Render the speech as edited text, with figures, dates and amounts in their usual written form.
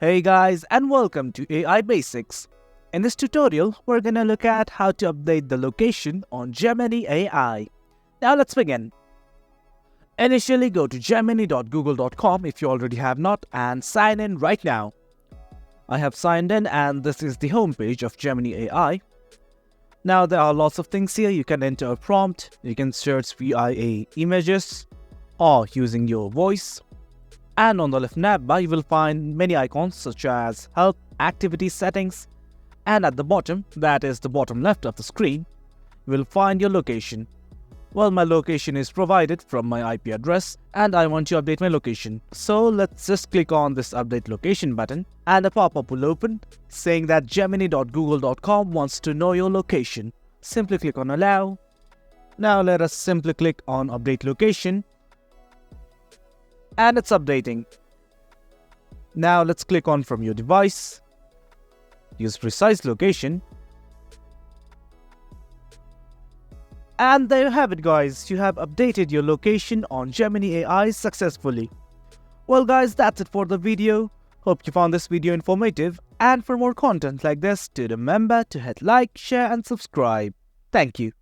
Hey guys, and welcome to AI Basics. In this tutorial, we're gonna look at how to update the location on Gemini AI. Now let's begin. Initially go to gemini.google.com if you already have not and sign in right now. I have signed in and this is the homepage of Gemini AI. Now there are lots of things here. You can enter a prompt, you can search via images or using your voice. And on the left navbar, you will find many icons such as Help, Activity Settings, and at the bottom, that is the bottom left of the screen, you will find your location. Well, my location is provided from my IP address and I want to update my location. So let's just click on this Update Location button and a pop-up will open saying that gemini.google.com wants to know your location. Simply click on Allow. Now let us simply click on Update Location. And it's updating. Now let's click on From Your Device. Use Precise Location. And there you have it guys, you have updated your location on Gemini AI successfully. Well guys, that's it for the video. Hope you found this video informative, and for more content like this, do remember to hit like, share and subscribe. Thank you.